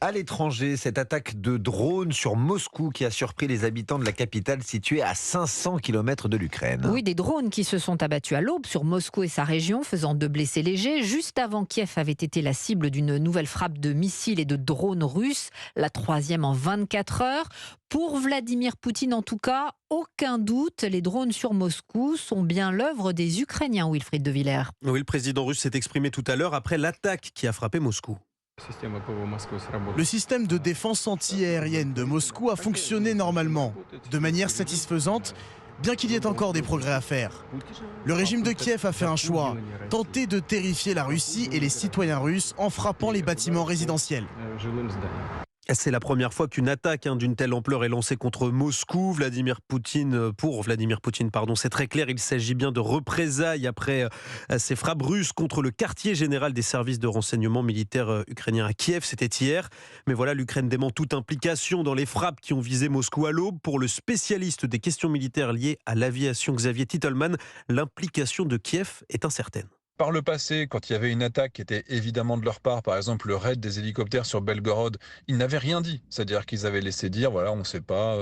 À l'étranger, cette attaque de drone sur Moscou qui a surpris les habitants de la capitale située à 500 km de l'Ukraine. Oui, des drones qui se sont abattus à l'aube sur Moscou et sa région, faisant 2 blessés légers. Juste avant, Kiev avait été la cible d'une nouvelle frappe de missiles et de drones russes, la troisième en 24 heures. Pour Vladimir Poutine, en tout cas, aucun doute, les drones sur Moscou sont bien l'œuvre des Ukrainiens, Wilfried de Villers. Oui, le président russe s'est exprimé tout à l'heure après l'attaque qui a frappé Moscou. Le système de défense anti-aérienne de Moscou a fonctionné normalement, de manière satisfaisante, bien qu'il y ait encore des progrès à faire. Le régime de Kiev a fait un choix, tenter de terrifier la Russie et les citoyens russes en frappant les bâtiments résidentiels. C'est la première fois qu'une attaque d'une telle ampleur est lancée contre Moscou. Pour Vladimir Poutine, c'est très clair, il s'agit bien de représailles après ces frappes russes contre le quartier général des services de renseignement militaire ukrainiens à Kiev. C'était hier. Mais voilà, l'Ukraine dément toute implication dans les frappes qui ont visé Moscou à l'aube. Pour le spécialiste des questions militaires liées à l'aviation, Xavier Titelman, l'implication de Kiev est incertaine. Par le passé, quand il y avait une attaque qui était évidemment de leur part, par exemple le raid des hélicoptères sur Belgorod, ils n'avaient rien dit. C'est-à-dire qu'ils avaient laissé dire, voilà, on ne sait pas.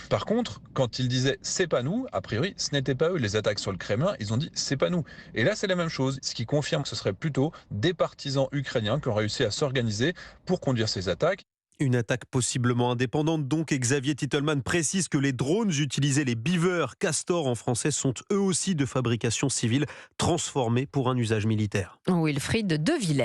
Par contre, quand ils disaient c'est pas nous, a priori, ce n'était pas eux. Les attaques sur le Kremlin, ils ont dit c'est pas nous. Et là, c'est la même chose. Ce qui confirme que ce serait plutôt des partisans ukrainiens qui ont réussi à s'organiser pour conduire ces attaques. Une attaque possiblement indépendante, donc, et Xavier Titelman précise que les drones utilisés, les Beaver, Castor en français, sont eux aussi de fabrication civile, transformés pour un usage militaire. Wilfried de Villers.